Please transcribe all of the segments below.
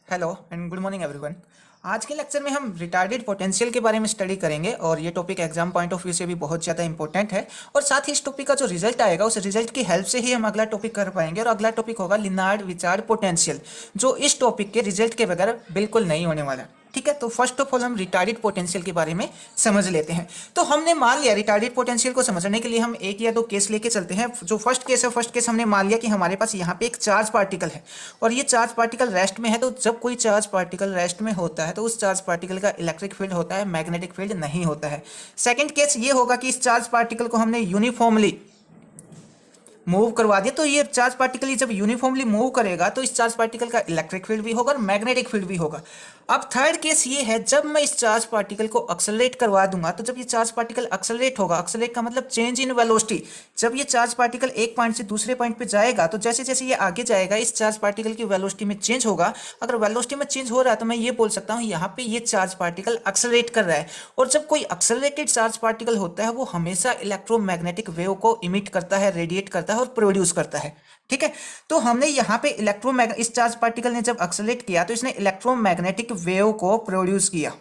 Hello and good morning everyone. आज के lecture में हम रिटार्डेड पोटेंशियल के बारे में स्टडी करेंगे और ये topic exam point of view से भी बहुत ज़्यादा इंपॉर्टेंट है। और साथ ही इस टॉपिक का जो रिजल्ट आएगा उस रिजल्ट की हेल्प से ही हम अगला टॉपिक कर पाएंगे और अगला टॉपिक होगा लिनार्ड विचार्ड पोटेंशियल, जो इस टॉपिक के रिजल्ट के बगैर बिल्कुल नहीं होने वाला। ठीक है, तो फर्स्ट ऑफ ऑल हम रिटार्डेड पोटेंशियल के बारे में समझ लेते हैं। तो हमने मान लिया रिटार्डेड पोटेंशियल को समझने के लिए हम एक या दो केस लेके चलते हैं। जो फर्स्ट केस है, फर्स्ट केस हमने मान लिया कि हमारे पास यहाँ पे एक चार्ज पार्टिकल है और ये चार्ज पार्टिकल रेस्ट में है। तो जब कोई चार्ज पार्टिकल रेस्ट में होता है तो उस चार्ज पार्टिकल का इलेक्ट्रिक फील्ड होता है, मैग्नेटिक फील्ड नहीं होता है। सेकेंड केस ये होगा कि इस चार्ज पार्टिकल को हमने यूनिफॉर्मली मूव करवा दिया। तो ये चार्ज पार्टिकल जब यूनिफॉर्मली मूव करेगा तो इस चार्ज पार्टिकल का इलेक्ट्रिक फील्ड भी होगा और मैग्नेटिक फील्ड भी होगा। अब थर्ड केस ये है, जब मैं इस चार्ज पार्टिकल को एक्सेलरेट करवा दूंगा तो जब ये चार्ज पार्टिकल एक्सेलरेट होगा, एक्सेलरेट का मतलब चेंज इन वेलोसिटी, जब ये चार्ज पार्टिकल एक पॉइंट से दूसरे पॉइंट पे जाएगा तो जैसे जैसे ये आगे जाएगा इस चार्ज पार्टिकल की वेलोसिटी में चेंज होगा। अगर वेलोसिटी में चेंज हो रहा है तो मैं ये बोल सकता हूँ यहाँ पे ये चार्ज पार्टिकल एक्सेलरेट कर रहा है। और जब कोई एक्सेलरेटेड चार्ज पार्टिकल होता है वो हमेशा इलेक्ट्रोमैग्नेटिक वेव को इमिट करता है, रेडिएट करता है और प्रोड्यूस करता है। ठीक है, तो हमने यहाँ पे इस चार्ज पार्टिकल ने जब एक्सेलरेट किया तो इसने इलेक्ट्रोमैग्नेटिक वेव को प्रोड्यूस किया।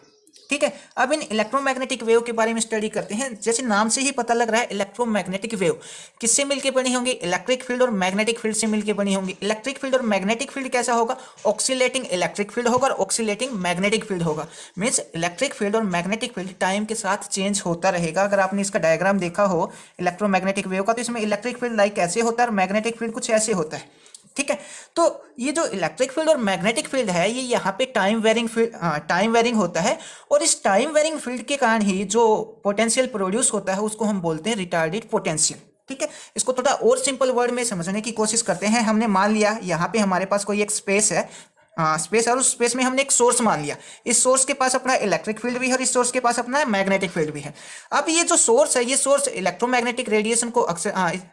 ठीक है, अब इन इलेक्ट्रोमैग्नेटिक वेव के बारे में स्टडी करते हैं। जैसे नाम से ही पता लग रहा है, इलेक्ट्रोमैग्नेटिक वेव किससे मिलकर बनी होंगी? इलेक्ट्रिक फील्ड और मैग्नेटिक फील्ड से मिलकर बनी होंगी। इलेक्ट्रिक फील्ड और मैग्नेटिक फील्ड कैसा होगा? ऑक्सीलेटिंग इलेक्ट्रिक फील्ड होगा और ऑक्सीलेटिंग मैग्नेटिक फील्ड होगा। मीन्स इलेक्ट्रिक फील्ड और मैग्नेटिक फील्ड टाइम के साथ चेंज होता रहेगा। अगर आपने इसका डायग्राम देखा हो इलेक्ट्रोमैग्नेटिक वेव का, तो इसमें इलेक्ट्रिक फील्ड लाइक ऐसे होता है और मैग्नेटिक फील्ड कुछ ऐसे होता है। ठीक है, तो ये जो इलेक्ट्रिक फील्ड और मैग्नेटिक फील्ड है ये यहाँ पे टाइम वेरिंग होता है। और इस टाइम वेरिंग फील्ड के कारण ही जो पोटेंशियल प्रोड्यूस होता है उसको हम बोलते हैं रिटार्डेड पोटेंशियल। ठीक है, इसको थोड़ा और सिंपल वर्ड में समझने की कोशिश करते हैं। हमने मान लिया यहाँ पे हमारे पास कोई एक स्पेस है, स्पेस, और उस स्पेस में हमने एक सोर्स मान लिया। इस सोर्स के पास अपना इलेक्ट्रिक फील्ड भी है और इस सोर्स के पास अपना मैग्नेटिक फील्ड भी है। अब ये जो सोर्स है ये सोर्स इलेक्ट्रोमैग्नेटिक रेडिएशन को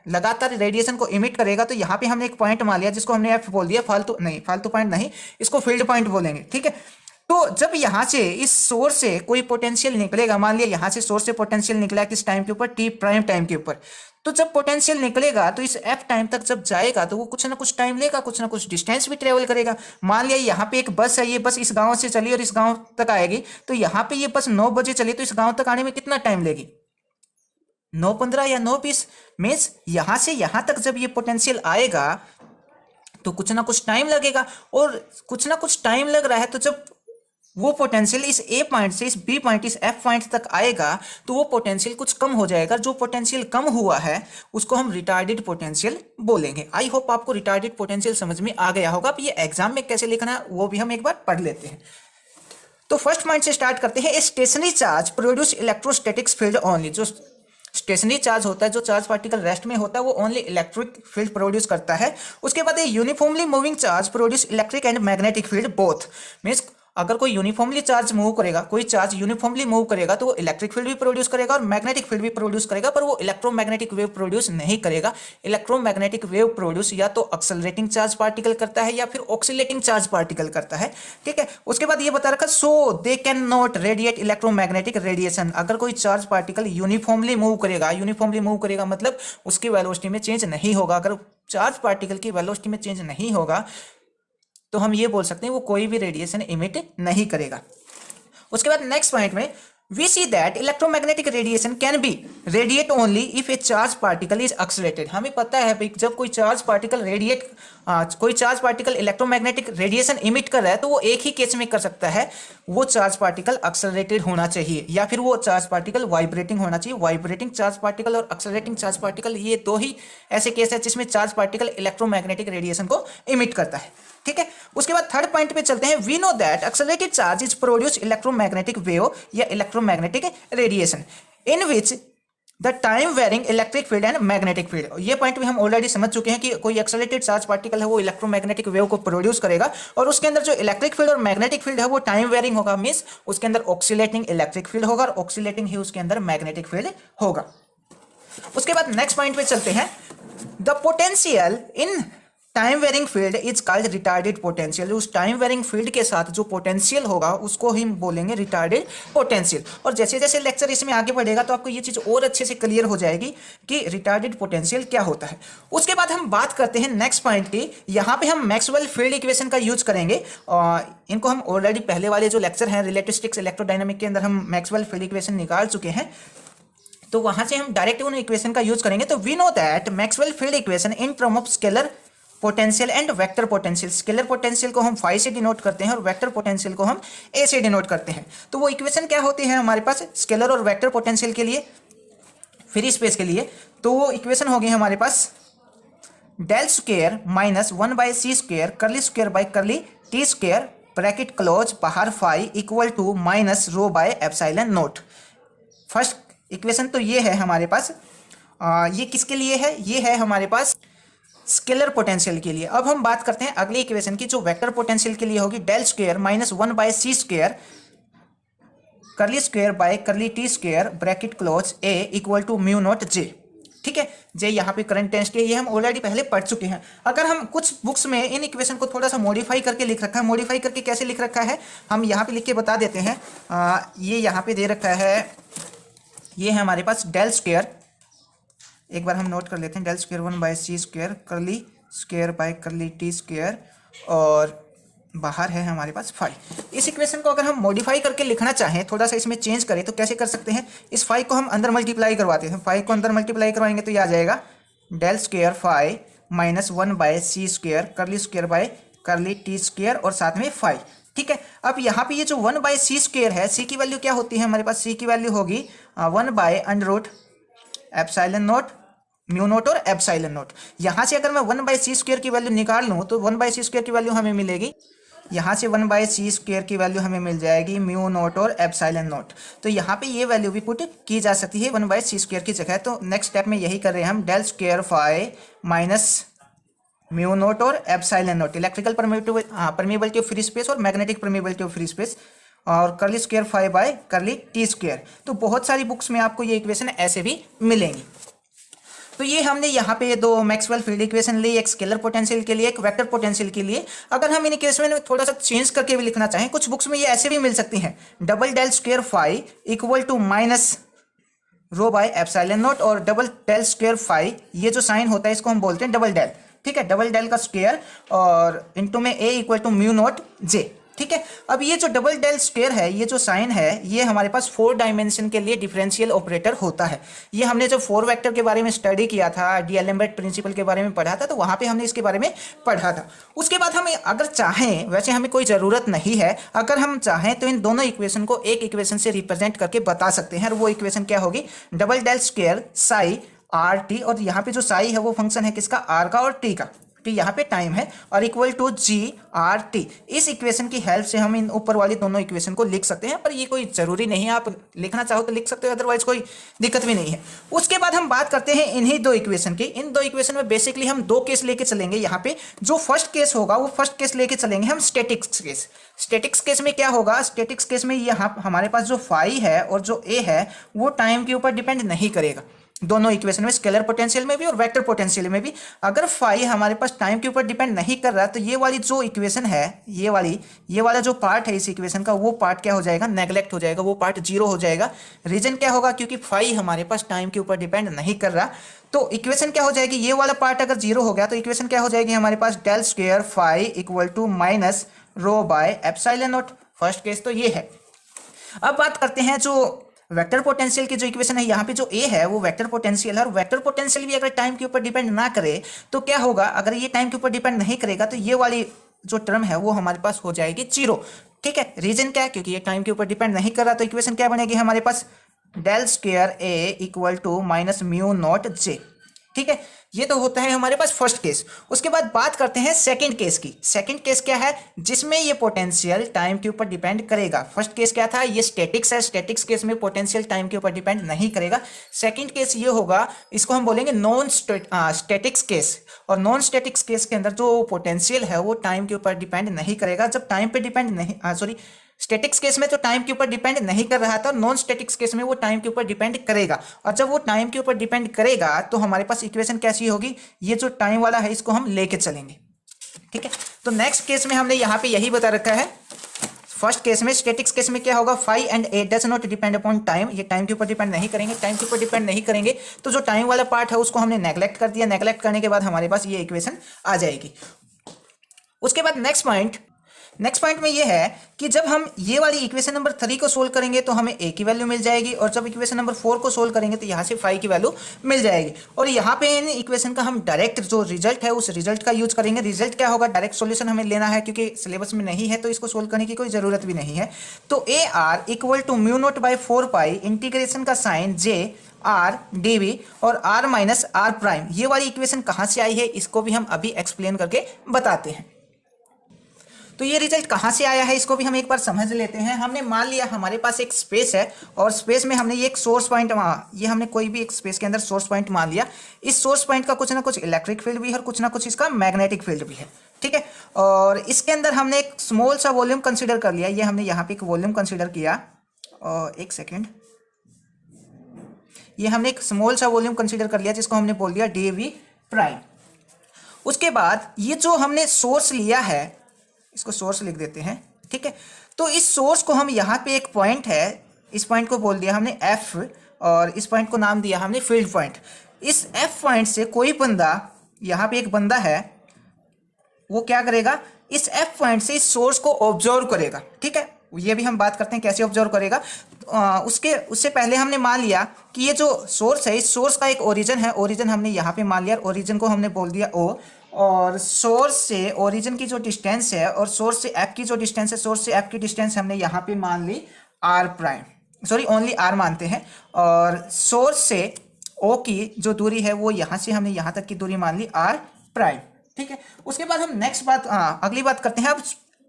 लगातार रेडिएशन को इमिट करेगा। तो यहाँ पे हमने एक पॉइंट मान लिया जिसको हमने एफ बोल दिया, फालतू पॉइंट नहीं, इसको फील्ड पॉइंट बोलेंगे। ठीक है, तो जब यहाँ से इस सोर्स से कोई पोटेंशियल निकलेगा, मान लिया यहाँ से सोर्स से पोटेंशियल निकला किस टाइम के ऊपर? टी प्राइम टाइम के ऊपर। तो जब पोटेंशियल निकलेगा तो इस एफ टाइम तक जब जाएगा तो वो कुछ ना कुछ टाइम लेगा, कुछ ना कुछ डिस्टेंस भी ट्रेवल करेगा। मान लिया यहाँ पे एक बस है, ये बस इस गांव से चली और इस गांव तक आएगी। तो यहाँ पे ये बस 9 बजे चली तो इस गांव तक आने में कितना टाइम लेगी? 9:15 या 9:20। मीन्स यहाँ से यहाँ तक जब ये पोटेंशियल आएगा तो कुछ ना कुछ टाइम लगेगा। और कुछ ना कुछ टाइम लग रहा है तो जब वो पोटेंशियल इस ए पॉइंट से इस बी पॉइंट इस एफ पॉइंट तक आएगा तो वो पोटेंशियल कुछ कम हो जाएगा। जो पोटेंशियल कम हुआ है उसको हम रिटार्डेड पोटेंशियल बोलेंगे। आई होप आपको रिटार्डेड पोटेंशियल समझ में आ गया होगा। अब ये एग्जाम में कैसे लिखना है वो भी हम एक बार पढ़ लेते हैं। तो फर्स्ट पॉइंट से स्टार्ट करते हैं। Stationary charge produce electrostatics field only. जो स्टेशनरी चार्ज होता है, जो चार्ज पार्टिकल रेस्ट में होता है, वो ओनली इलेक्ट्रिक फील्ड प्रोड्यूस करता है। उसके बाद uniformly moving charge produce electric and magnetic field both. Means अगर कोई यूनिफॉर्मली चार्ज मूव करेगा, कोई चार्ज यूनिफॉर्मली मूव करेगा तो वो इलेक्ट्रिक फील्ड भी प्रोड्यूस करेगा और मैग्नेटिक फील्ड भी प्रोड्यूस करेगा, पर वो इलेक्ट्रोमैग्नेटिक वेव प्रोड्यूस नहीं करेगा। इलेक्ट्रोमैग्नेटिक वेव प्रोड्यूस या तो एक्सेलरेटिंग चार्ज पार्टिकल करता है या फिर ऑक्सीलेटिंग चार्ज पार्टिकल करता है। ठीक है, उसके बाद ये बता रखा, so they cannot radiate electromagnetic radiation. अगर कोई चार्ज पार्टिकल यूनिफॉर्मली मूव करेगा मतलब उसकी वेलोसिटी में चेंज नहीं होगा। अगर चार्ज पार्टिकल की वेलोसिटी में चेंज नहीं होगा तो हम ये बोल सकते हैं वो कोई भी रेडिएशन इमिट नहीं करेगा। उसके बाद नेक्स्ट पॉइंट में we see that electromagnetic radiation can be radiate only if a charge particle is accelerated. हमें पता है भाई जब कोई charge particle electromagnetic radiation emit कर रहा है तो वो एक ही केस में कर सकता है, वो चार्ज पार्टिकल एक्सेलरेटेड होना चाहिए या फिर वो चार्ज पार्टिकल वाइब्रेटिंग होना चाहिए। वाइब्रेटिंग चार्ज पार्टिकल और एक्सेलरेटिंग चार्ज पार्टिकल ये दो ही ऐसे केस है जिसमें चार्ज पार्टिकल इलेक्ट्रोमैग्नेटिक रेडिएशन को इमिट करता है। ठीक है, उसके बाद थर्ड पॉइंट पे चलते हैं। We know that accelerated charge is produce electromagnetic wave या electromagnetic radiation in which the time varying electric field and magnetic field. ये पॉइंट भी हम ऑलरेडी समझ चुके हैं कि कोई एक्सेलरेटेड चार्ज पार्टिकल है वो इलेक्ट्रोमैग्नेटिक वेव को प्रोड्यूस करेगा और उसके अंदर जो इलेक्ट्रिक फील्ड और मैग्नेटिक फील्ड है वो टाइम वेरिंग होगा। मींस उसके अंदर ऑक्सीलेटिंग इलेक्ट्रिक फील्ड होगा और ऑक्सीलेटिंग ही उसके अंदर मैग्नेटिक फील्ड होगा। उसके बाद नेक्स्ट पॉइंट पे चलते हैं। The potential in time varying field is called retarded potential. उस टाइम वेरिंग फील्ड के साथ जो पोटेंशियल होगा उसको हम बोलेंगे रिटार्डेड पोटेंशियल। और जैसे जैसे लेक्चर इसमें आगे बढ़ेगा तो आपको ये चीज़ और अच्छे से क्लियर हो जाएगी कि रिटार्डेड पोटेंशियल क्या होता है। उसके बाद हम बात करते हैं नेक्स्ट पॉइंट की। यहाँ पे हम मैक्सवेल फील्ड इक्वेशन का यूज करेंगे और इनको हम ऑलरेडी पहले वाले जो लेक्चर हैं रिलेटिविस्टिक्स इलेक्ट्रोडायनामिक के अंदर हम मैक्सवेल फील्ड इक्वेशन निकाल चुके हैं, तो वहां से हम डायरेक्ट उन इक्वेशन का यूज करेंगे। तो we know that Maxwell field equation in term of scalar potential and vector potential. Scalar potential को हम फाई से डिनोट करते हैं और वेक्टर पोटेंशियल को हम ए से डिनोट करते हैं। तो वो इक्वेशन क्या होती है हमारे पास स्केलर और वेक्टर पोटेंशियल के लिए, फ्री स्पेस के लिए? तो वो इक्वेशन होगी हमारे पास del square minus 1/c square curly square by curly T square bracket close बाहर phi equal to minus rho by epsilon naught. First equation तो ये है हमारे पास। ये किसके लिए है? ये है हमारे पास स्केलर पोटेंशियल के लिए। अब हम बात करते हैं अगली इक्वेशन की जो वेक्टर पोटेंशियल के लिए होगी। Del square minus 1/c square curly square by curly T square bracket close A equal to mu naught J. ठीक है, जे यहाँ पे करंट टेंस के, ये हम ऑलरेडी पहले पढ़ चुके हैं। अगर हम कुछ बुक्स में इन इक्वेशन को थोड़ा सा मॉडिफाई करके लिख रखा है, मॉडिफाई करके कैसे लिख रखा है हम यहाँ पे लिख के बता देते हैं। ये यहाँ पे दे रखा है, ये है हमारे पास डेल स्क्वायर, एक बार हम नोट कर लेते हैं, del square 1/c square curly square by curly T square और बाहर है हमारे पास फाई। इस इक्वेशन को अगर हम मॉडिफाई करके लिखना चाहें, थोड़ा सा इसमें चेंज करें, तो कैसे कर सकते हैं? इस फाई को हम अंदर मल्टीप्लाई करवाते हैं। फाई को अंदर मल्टीप्लाई करवाएंगे तो ये आ जाएगा del square phi minus 1/c square curly square by curly T square और साथ में फाई। ठीक है, अब यहाँ पे ये जो 1/c स्क्वायर है, c की वैल्यू क्या होती है हमारे पास? c की वैल्यू होगी 1/√एप्सिलॉन नोट म्यू नोट और एप्सिलॉन नोट। यहाँ से अगर मैं 1/c स्क्वायर की वैल्यू निकाल लूँ तो 1/c स्क्वायर की वैल्यू हमें मिलेगी, यहाँ से 1/c स्क्वायर की वैल्यू हमें मिल जाएगी म्यू नोट और एप्सिलॉन नोट। तो यहाँ पे ये वैल्यू भी पुट की जा सकती है 1/c स्क्वायर की जगह। तो नेक्स्ट स्टेप में यही कर रहे हैं हम, del square phi minus mu naught और epsilon naught, electrical permeability of free space और magnetic permeability of free space, और curly square phi by curly T square. तो बहुत सारी बुक्स में आपको ये इक्वेशन ऐसे भी मिलेंगी। तो ये हमने यहाँ पे दो मैक्सवेल फील्ड इक्वेशन ली, एक स्केलर पोटेंशियल के लिए, एक वेक्टर पोटेंशियल के लिए। अगर हम इन इक्वेशन में थोड़ा सा चेंज करके भी लिखना चाहें, कुछ बुक्स में ये ऐसे भी मिल सकती हैं, double del square phi equal to minus rho by epsilon naught, और डबल डेल स्क्वायर फाई, ये जो साइन होता है इसको हम बोलते हैं डबल डेल। ठीक है, डबल डेल का स्क्वायर और इनटू में A equal to mu naught J. ठीक है, अब ये जो डबल डेल स्क्वायर है, ये जो साइन है, ये हमारे पास 4 डायमेंशन के लिए डिफरेंशियल ऑपरेटर होता है। ये हमने जब 4 वेक्टर के बारे में स्टडी किया था, डी'एलेम्बर्ट प्रिंसिपल के बारे में पढ़ा था, तो वहाँ पे हमने इसके बारे में पढ़ा था। उसके बाद हमें अगर चाहें, वैसे हमें कोई ज़रूरत नहीं है, अगर हम चाहें तो इन दोनों इक्वेशन को एक इक्वेशन से रिप्रेजेंट करके बता सकते हैं। और वो इक्वेशन क्या होगी? Double del square psi R T, और यहाँ पे जो साई है वो फंक्शन है किसका? आर का, और टी का, टी यहाँ पे टाइम है, और equal to G R T. इस इक्वेशन की हेल्प से हम इन ऊपर वाली दोनों इक्वेशन को लिख सकते हैं, पर ये कोई जरूरी नहीं है, आप लिखना चाहो तो लिख सकते हो, अदरवाइज कोई दिक्कत भी नहीं है। उसके बाद हम बात करते हैं इन्हीं दो इक्वेशन की। इन दो इक्वेशन में बेसिकली हम 2 केस लेके चलेंगे। यहाँ पे जो फर्स्ट केस होगा वो फर्स्ट केस लेके चलेंगे हम स्टैटिक्स केस। स्टैटिक्स केस में क्या होगा? स्टैटिक्स केस में यहाँ हमारे पास जो फाई है और जो ए है वो टाइम के ऊपर डिपेंड नहीं करेगा। दोनों इक्वेशन में, स्केलर पोटेंशियल में भी और वेक्टर पोटेंशियल में भी, अगर फाई हमारे पास टाइम के ऊपर डिपेंड नहीं कर रहा तो ये वाली जो इक्वेशन है, ये वाला जो पार्ट है इस इक्वेशन का, वो पार्ट क्या हो जाएगा? नेग्लेक्ट हो जाएगा, वो पार्ट 0 हो जाएगा। रीजन क्या होगा? क्योंकि फाई हमारे पास टाइम के ऊपर डिपेंड नहीं कर रहा। तो इक्वेशन क्या हो जाएगी? ये वाला पार्ट अगर 0 हो गया तो इक्वेशन क्या हो जाएगी हमारे पास? Del square phi equal to minus rho by epsilon naught. First case तो ये है। अब बात करते हैं जो वेक्टर पोटेंशियल की जो इक्वेशन है, यहाँ पे जो ए है वो वेक्टर पोटेंशियल है, और वेक्टर पोटेंशियल भी अगर टाइम के ऊपर डिपेंड ना करे तो क्या होगा? अगर ये टाइम के ऊपर डिपेंड नहीं करेगा तो ये वाली जो टर्म है वो हमारे पास हो जाएगी 0। ठीक है, रीजन क्या है? क्योंकि ये टाइम के ऊपर डिपेंड नहीं कर रहा। तो इक्वेशन क्या बनेगी हमारे पास? Del square A equal to minus mu naught J. ठीक है, ये तो होता है हमारे पास फर्स्ट केस। उसके बाद बात करते हैं सेकंड केस की। सेकंड केस क्या है? जिसमें ये पोटेंशियल टाइम के ऊपर डिपेंड करेगा। फर्स्ट केस क्या था? ये स्टैटिक्स है। स्टैटिक्स केस में पोटेंशियल टाइम के ऊपर डिपेंड नहीं करेगा। सेकंड केस ये होगा, इसको हम बोलेंगे नॉन स्टैटिक्स केस। और नॉन स्टैटिक्स केस के अंदर जो पोटेंशियल है वो टाइम के ऊपर डिपेंड नहीं करेगा। जब टाइम पे डिपेंड नहीं, स्टैटिक्स केस में तो टाइम के ऊपर डिपेंड नहीं कर रहा था, नॉन स्टैटिक्स केस में वो टाइम के ऊपर डिपेंड करेगा। और जब वो टाइम के ऊपर डिपेंड करेगा तो हमारे पास इक्वेशन कैसी ही होगी, ये जो टाइम वाला है इसको हम लेके चलेंगे। ठीक है, तो नेक्स्ट केस में हमने यहाँ पे यही बता रखा है। फर्स्ट केस में, स्टैटिक्स केस में क्या होगा, phi and A does not depend upon time, ये टाइम के ऊपर डिपेंड नहीं करेंगे। टाइम के ऊपर डिपेंड नहीं करेंगे तो जो टाइम वाला पार्ट है उसको हमने नेग्लेक्ट कर दिया। नेग्लेक्ट करने के बाद हमारे पास ये इक्वेशन आ जाएगी। उसके बाद नेक्स्ट पॉइंट में ये है कि जब हम ये वाली इक्वेशन नंबर 3 को सोल्व करेंगे तो हमें ए की वैल्यू मिल जाएगी, और जब इक्वेशन नंबर 4 को सोल्व करेंगे तो यहाँ से 5 की वैल्यू मिल जाएगी। और यहाँ पे इन इक्वेशन का हम डायरेक्ट जो रिजल्ट है उस रिजल्ट का यूज करेंगे। रिजल्ट क्या होगा, डायरेक्ट सॉल्यूशन हमें लेना है क्योंकि सिलेबस में नहीं है तो इसको सोल्व करने की कोई जरूरत भी नहीं है। तो A R equal to mu naught by 4 pi integration का sign J R D V और आर माइनस आर प्राइम। ये वाली इक्वेशन कहाँ से आई है इसको भी हम अभी एक्सप्लेन करके बताते हैं। तो ये रिजल्ट कहाँ से आया है इसको भी हम एक बार समझ लेते हैं। हमने मान लिया हमारे पास एक स्पेस है और स्पेस में हमने ये एक सोर्स पॉइंट, ये हमने कोई भी एक स्पेस के अंदर सोर्स पॉइंट मान लिया। इस सोर्स पॉइंट का कुछ ना कुछ इलेक्ट्रिक फील्ड भी है और कुछ ना कुछ इसका मैग्नेटिक फील्ड भी है। ठीक है, और इसके अंदर हमने एक स्मॉल सा वॉल्यूम कंसिडर कर लिया। ये हमने यहाँ पे एक वॉल्यूम कंसिडर किया, और एक सेकेंड, ये हमने एक स्मॉल सा वॉल्यूम कंसिडर कर लिया जिसको हमने बोल दिया डी वी प्राइम। उसके बाद ये जो हमने सोर्स लिया है, इसको सोर्स लिख देते हैं। ठीक है, तो इस सोर्स को हम यहाँ पे एक पॉइंट है, इस पॉइंट को बोल दिया हमने एफ, और इस पॉइंट को नाम दिया हमने फील्ड पॉइंट। इस एफ पॉइंट से कोई बंदा, यहाँ पे एक बंदा है, वो क्या करेगा, इस एफ पॉइंट से इस सोर्स को ऑब्जर्व करेगा। ठीक है, ये भी हम बात करते हैं कैसे ऑब्जर्व करेगा। उससे पहले हमने मान लिया कि ये जो सोर्स है, इस सोर्स का एक ओरिजिन है। ओरिजिन हमने यहाँ पे मान लिया, ओरिजिन को हमने बोल दिया ओ, और सोर्स से ओरिजिन की जो डिस्टेंस है और सोर्स से एफ की जो डिस्टेंस है, सोर्स से एफ की डिस्टेंस हमने यहाँ पे मान ली R prime, sorry only R मानते हैं। और सोर्स से ओ की जो दूरी है वो यहाँ से हमने यहाँ तक की दूरी मान ली आर प्राइम। ठीक है, उसके बाद हम नेक्स्ट बात, अगली बात करते हैं। अब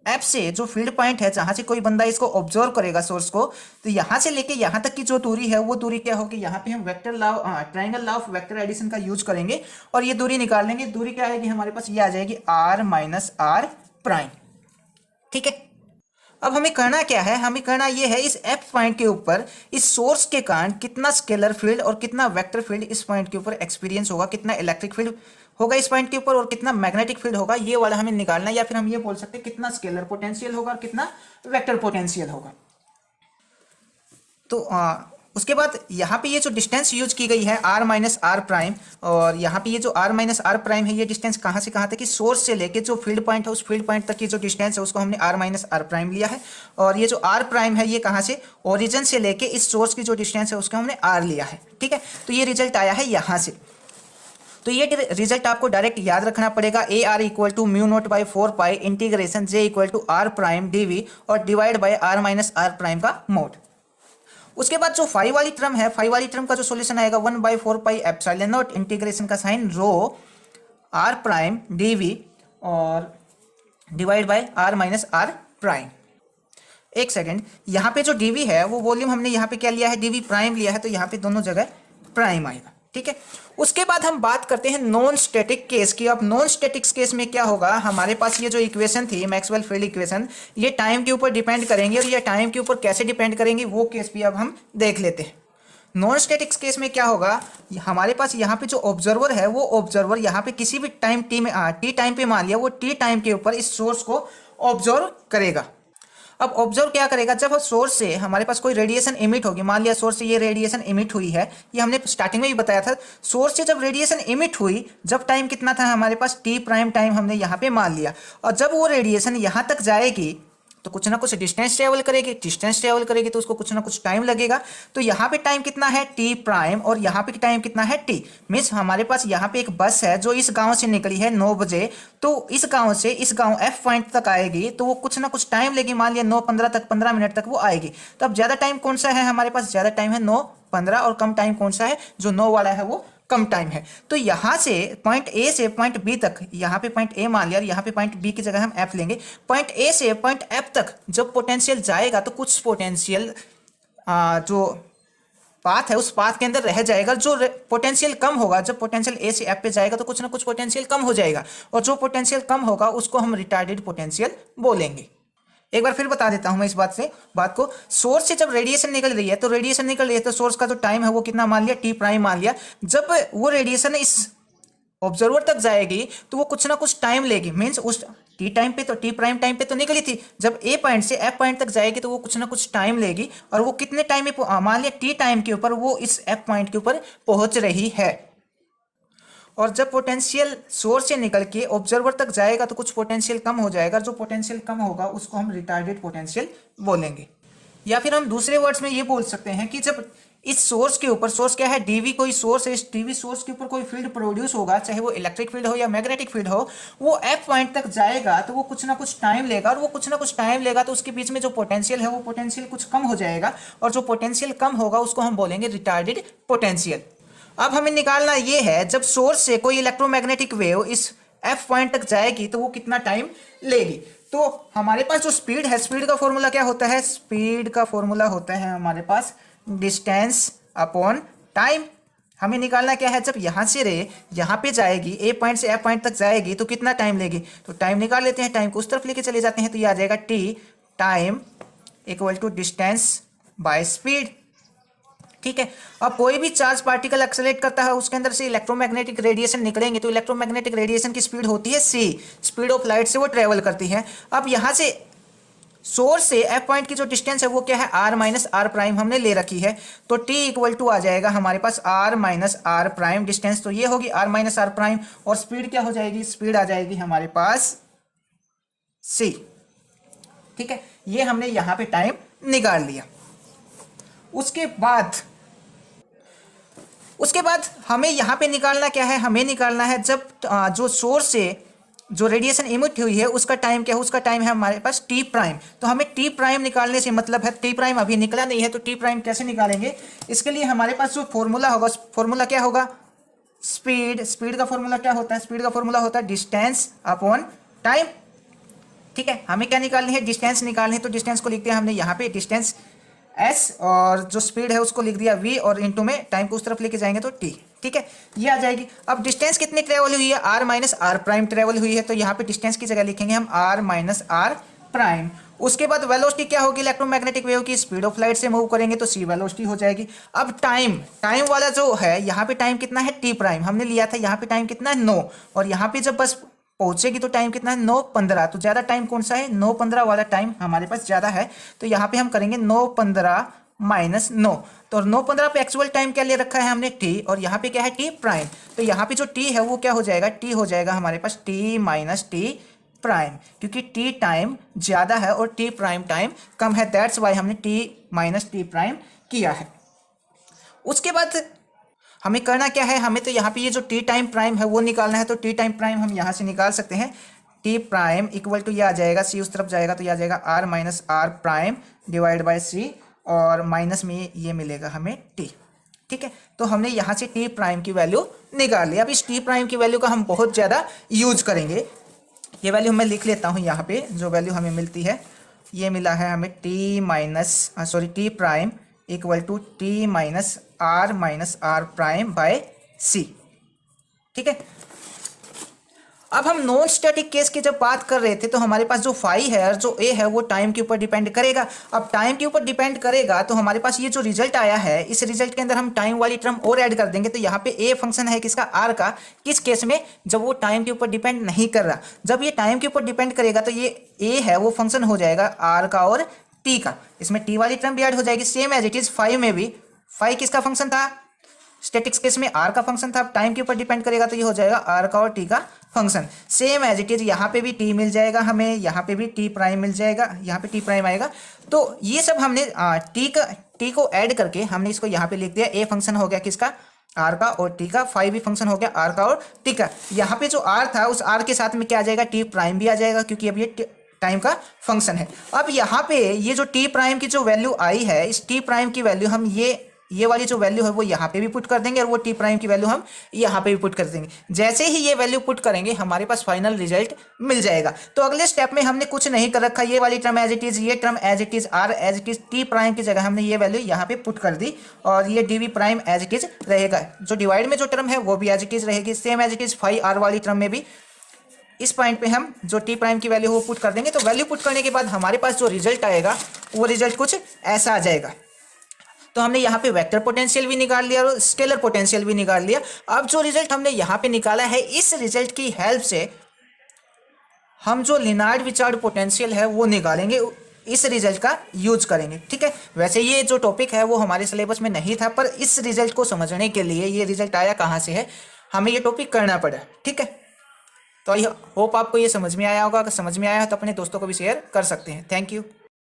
एफ से जो फील्ड पॉइंट है जहां से कोई बंदा इसको ऑब्जर्व करेगा सोर्स को, तो यहां से लेके यहां तक की जो दूरी है वो दूरी क्या होगी, यहाँ पे हम vector law, triangle law of vector addition का यूज करेंगे और ये दूरी निकाल लेंगे। दूरी क्या आएगी हमारे पास, ये आ जाएगी आर माइनस आर प्राइम। ठीक है, अब हमें करना क्या है, हमें करना ये है इस एफ पॉइंट के ऊपर इस सोर्स के कारण कितना स्केलर फील्ड और कितना वेक्टर फील्ड इस पॉइंट के ऊपर एक्सपीरियंस होगा, कितना इलेक्ट्रिक फील्ड होगा इस पॉइंट के ऊपर और कितना मैग्नेटिक फील्ड होगा, ये वाला हमें निकालना है। या फिर हम ये बोल सकते हैं कितना स्केलर पोटेंशियल होगा और कितना वेक्टर पोटेंशियल होगा। तो उसके बाद यहाँ पे ये जो डिस्टेंस यूज की गई है आर माइनस आर प्राइम, और यहाँ पे ये जो आर माइनस आर प्राइम है ये डिस्टेंस कहाँ से कहाँ तक कि सोर्स से लेके जो फील्ड पॉइंट है उस फील्ड पॉइंट तक की जो डिस्टेंस है उसको हमने आर माइनस आर प्राइम लिया है। और ये जो आर प्राइम है ये कहाँ से, ओरिजिन से लेके इस सोर्स की जो डिस्टेंस है उसको हमने आर लिया है। ठीक है, तो ये रिजल्ट आया है यहाँ से। तो ये रिजल्ट आपको डायरेक्ट याद रखना पड़ेगा, A R equal to mu naught by 4 pi integration J equal to R prime D V और divide by R minus R prime का मोड। उसके बाद जो फाई वाली टर्म है, फाई वाली टर्म का जो सॉल्यूशन आएगा 1/4 पाई एप्सिलॉन नॉट इंटीग्रेशन का sign rho R prime D V और divide by R minus R prime. एक सेकेंड, यहाँ पे जो डी वी है वो वॉल्यूम हमने यहाँ पे क्या लिया है, डी वी प्राइम लिया है, तो यहाँ पे दोनों जगह प्राइम आएगा। ठीक है, उसके बाद हम बात करते हैं नॉन स्टैटिक केस की। अब नॉन स्टैटिक केस में क्या होगा, हमारे पास ये जो इक्वेशन थी मैक्सवेल फील्ड इक्वेशन, ये टाइम के ऊपर डिपेंड करेंगे और ये टाइम के ऊपर कैसे डिपेंड करेंगे वो केस भी अब हम देख लेते हैं। नॉन स्टैटिक्स केस में क्या होगा, हमारे पास यहाँ पे जो ऑब्जर्वर है वो ऑब्जर्वर यहाँ पे किसी भी टाइम टी में टी टाइम पे मान लिया, वो टी टाइम के ऊपर इस सोर्स को ऑब्जर्व करेगा। अब ऑब्जर्व क्या करेगा, जब सोर्स से हमारे पास कोई रेडिएशन इमिट होगी, मान लिया सोर्स से ये रेडिएशन इमिट हुई है, ये हमने स्टार्टिंग में भी बताया था, सोर्स से जब रेडिएशन इमिट हुई, जब टाइम कितना था हमारे पास टी प्राइम टाइम हमने यहाँ पे मान लिया, और जब वो रेडिएशन यहाँ तक जाएगी तो कुछ ना कुछ डिस्टेंस ट्रेवल करेगी तो उसको कुछ ना कुछ टाइम लगेगा। तो यहाँ पे टाइम कितना है टी प्राइम और यहाँ पे टाइम कितना है टी। मीन्स हमारे पास यहाँ पे एक बस है जो इस गांव से निकली है 9 बजे, तो इस गांव से इस गांव एफ पॉइंट तक आएगी, तो वो कुछ ना कुछ टाइम लेगी, मान लिया 9:15 तक, 15 मिनट तक वो आएगी। तो अब ज़्यादा टाइम कौन सा है हमारे पास, ज़्यादा टाइम है 9:15 और कम टाइम कौन सा है, जो 9 वाला है वो कम टाइम है। तो यहाँ से पॉइंट ए से पॉइंट बी तक, यहाँ पे पॉइंट ए मान लिया और यहाँ पे पॉइंट बी की जगह हम एफ लेंगे। पॉइंट ए से पॉइंट एफ तक जब पोटेंशियल जाएगा तो कुछ पोटेंशियल जो पाथ है उस पाथ के अंदर रह जाएगा। जो पोटेंशियल कम होगा, जब पोटेंशियल ए से एफ पे जाएगा तो कुछ ना कुछ पोटेंशियल कम हो जाएगा, और जो पोटेंशियल कम होगा उसको हम रिटार्डेड पोटेंशियल बोलेंगे। एक बार फिर बता देता हूं मैं इस बात को, सोर्स से जब रेडिएशन निकल रही है तो सोर्स का जो टाइम है वो कितना मान लिया, टी प्राइम मान लिया। जब वो रेडिएशन इस ऑब्जर्वर तक जाएगी तो वो कुछ ना कुछ टाइम लेगी, मीन्स उस टी टाइम पे तो टी प्राइम टाइम पे तो निकली थी, जब ए पॉइंट से एफ पॉइंट तक जाएगी तो वो कुछ ना कुछ टाइम लेगी, और वो कितने टाइम में मान लिया टी टाइम के ऊपर वो इस एफ पॉइंट के ऊपर पहुंच रही है। और जब पोटेंशियल सोर्स से निकल के ऑब्जर्वर तक जाएगा तो कुछ पोटेंशियल कम हो जाएगा, जो पोटेंशियल कम होगा उसको हम रिटार्डेड पोटेंशियल बोलेंगे। या फिर हम दूसरे वर्ड्स में ये बोल सकते हैं कि जब इस सोर्स के ऊपर, सोर्स क्या है, डीवी कोई सोर्स है, इस डीवी सोर्स के ऊपर कोई फील्ड प्रोड्यूस होगा, चाहे वो इलेक्ट्रिक फील्ड हो या मैग्नेटिक फील्ड हो, वो एफ पॉइंट तक जाएगा तो वो कुछ ना कुछ टाइम लेगा, और वो कुछ ना कुछ टाइम लेगा तो उसके बीच में जो पोटेंशियल है वो पोटेंशियल कुछ कम हो जाएगा, और जो पोटेंशियल कम होगा उसको हम बोलेंगे रिटार्डेड पोटेंशियल। अब हमें निकालना ये है, जब सोर्स से कोई इलेक्ट्रोमैग्नेटिक वेव इस एफ पॉइंट तक जाएगी तो वो कितना टाइम लेगी। तो हमारे पास जो स्पीड है, स्पीड का फॉर्मूला क्या होता है, स्पीड का फॉर्मूला होता है हमारे पास डिस्टेंस अपॉन टाइम। हमें निकालना क्या है, जब यहाँ से रे यहाँ पे जाएगी, ए पॉइंट से एफ पॉइंट तक जाएगी तो कितना टाइम लेगी, तो टाइम निकाल लेते हैं, टाइम को उस तरफ लेके चले जाते हैं, तो ये आ जाएगा T time equal to distance by speed. ठीक है। अब कोई भी चार्ज पार्टिकल एक्सेलरेट करता है, उसके अंदर से इलेक्ट्रोमैग्नेटिक रेडिएशन निकलेंगे, तो इलेक्ट्रोमैग्नेटिक रेडिएशन की स्पीड होती है सी, स्पीड ऑफ लाइट से वो ट्रेवल करती है। अब यहाँ से सोर्स से एफ पॉइंट की जो डिस्टेंस है वो क्या है, आर माइनस आर प्राइम हमने ले रखी है, तो टी इक्वल टू आ जाएगा हमारे पास R minus R prime distance, तो ये होगी आर माइनस आर प्राइम, और स्पीड क्या हो जाएगी, स्पीड आ जाएगी हमारे पास सी। ठीक है, ये हमने यहाँ पे टाइम निकाल लिया। उसके बाद हमें यहाँ पे निकालना क्या है, हमें निकालना है जब जो सोर्स से जो रेडिएशन इमिट हुई है उसका टाइम क्या है, उसका टाइम है हमारे पास टी प्राइम। तो हमें टी प्राइम निकालने से मतलब है, टी प्राइम अभी निकला नहीं है तो टी प्राइम कैसे निकालेंगे, इसके लिए हमारे पास जो फॉर्मूला होगा, फॉर्मूला क्या होगा, स्पीड का फॉर्मूला क्या होता है, स्पीड का फॉर्मूला होता है डिस्टेंस अपॉन टाइम। ठीक है, हमें क्या निकालनी है, डिस्टेंस निकालनी है, तो डिस्टेंस को लिखते हैं हमने यहाँ पे डिस्टेंस s, और जो स्पीड है उसको लिख दिया v, और इनटू में टाइम को उस तरफ लेके जाएंगे तो t। ठीक है, ये आ जाएगी। अब डिस्टेंस कितनी ट्रेवल हुई है, r minus R prime travel हुई है, तो यहाँ पे डिस्टेंस की जगह लिखेंगे हम r माइनस आर प्राइम। उसके बाद वेलोसिटी क्या होगी, इलेक्ट्रोमैग्नेटिक वेव की स्पीड ऑफ लाइट से मूव करेंगे तो c वेलोसिटी हो जाएगी। अब टाइम वाला जो है, यहाँ पे टाइम कितना है, t प्राइम हमने लिया था, यहाँ पे टाइम कितना है 9, और यहाँ पे जब बस पहुंचेगी तो टाइम कितना है 9:15, तो ज्यादा टाइम कौन सा है, 9:15 वाला टाइम हमारे पास ज्यादा है, तो यहाँ पे हम करेंगे 9:15 माइनस 9, तो 9:15 पे एक्चुअल टाइम क्या ले रखा है हमने t, और यहाँ पे क्या है t प्राइम, तो यहाँ पे जो t है वो क्या हो जाएगा, t हो जाएगा हमारे पास t माइनस t प्राइम, क्योंकि t टाइम ज्यादा है और t प्राइम टाइम कम है, दैट्स वाई हमने t माइनस t प्राइम किया है। उसके बाद हमें करना क्या है, हमें तो यहाँ पे ये जो टी टाइम प्राइम है वो निकालना है, तो टी टाइम प्राइम हम यहाँ से निकाल सकते हैं, टी प्राइम इक्वल टू ये आ जाएगा, सी उस तरफ जाएगा तो ये आ जाएगा R minus R prime divide by C, और माइनस में ये मिलेगा हमें टी। ठीक है, तो हमने यहाँ से टी प्राइम की वैल्यू निकाल ली। अब इस टी प्राइम की वैल्यू का हम बहुत ज़्यादा यूज करेंगे, ये वैल्यू मैं लिख लेता हूँ यहाँ पे, जो वैल्यू हमें मिलती है ये मिला है हमें T prime equal to T minus R prime by C. ठीक है, अब हम नॉन स्टैटिक केस की जब बात कर रहे थे तो हमारे पास जो फाई है और जो ए है वो टाइम के ऊपर डिपेंड करेगा। अब टाइम के ऊपर डिपेंड करेगा तो हमारे पास ये जो रिजल्ट आया है, इस रिजल्ट के अंदर हम टाइम वाली टर्म और ऐड कर देंगे, तो यहाँ पे ए फंक्शन है किसका, आर का, किस केस में, जब वो टाइम के ऊपर डिपेंड नहीं कर रहा। जब ये टाइम के ऊपर डिपेंड करेगा तो ये ए है वो फंक्शन हो जाएगा आर का और टी का, इसमें टी वाली टर्म भी ऐड हो जाएगी, same as it is phi में भी। फाई किसका फंक्शन था, स्टैटिक्स केस में आर का फंक्शन था, टाइम के ऊपर डिपेंड करेगा तो ये हो जाएगा आर का और टी का function, same as it is. यहाँ पे भी टी मिल जाएगा हमें, यहाँ पे भी टी प्राइम मिल जाएगा, यहाँ पे टी प्राइम आएगा। तो ये सब हमने टी को ऐड करके हमने इसको यहाँ पे लिख दिया, ए फंक्शन हो गया किसका, आर का और टी का, फाई भी फंक्शन हो गया आर का और टी का। यहाँ पे जो आर था उस आर के साथ में क्या आ जाएगा, टी प्राइम भी आ जाएगा, क्योंकि अब ये टाइम का फंक्शन है। अब यहाँ पे ये जो टी प्राइम की जो वैल्यू आई है, इस टी प्राइम की वैल्यू हम ये वाली जो वैल्यू है वो यहाँ पे भी पुट कर देंगे, और वो टी प्राइम की वैल्यू हम यहाँ पे भी पुट कर देंगे। जैसे ही ये वैल्यू पुट करेंगे हमारे पास फाइनल रिजल्ट मिल जाएगा। तो अगले स्टेप में हमने कुछ नहीं कर रखा, ये वाली टर्म एज इट इज, ये term as it is, R as it is, T prime की जगह हमने ये वैल्यू यहाँ पे पुट कर दी, और ये D V prime as it is रहेगा। जो डिवाइड में जो टर्म है वो भी एज इट इज रहेगी, same as it is phi R वाली टर्म में भी इस पॉइंट पे हम जो टी प्राइम की वैल्यू वो पुट कर देंगे। तो वैल्यू पुट करने के बाद हमारे पास जो रिजल्ट आएगा वो रिजल्ट कुछ ऐसा आ जाएगा। तो हमने यहाँ पे वेक्टर पोटेंशियल भी निकाल लिया और स्केलर पोटेंशियल भी निकाल लिया। अब जो रिजल्ट हमने यहाँ पे निकाला है, इस रिजल्ट की हेल्प से हम जो लिनार्ड विचार्ड पोटेंशियल है वो निकालेंगे, इस रिजल्ट का यूज करेंगे। ठीक है, वैसे ये जो टॉपिक है वो हमारे सिलेबस में नहीं था, पर इस रिजल्ट को समझने के लिए, ये रिजल्ट आया कहाँ से है, हमें ये टॉपिक करना पड़ा। ठीक है, तो आई होप आपको ये समझ में आया होगा। अगर समझ में आया है तो अपने दोस्तों को भी शेयर कर सकते हैं। Thank you.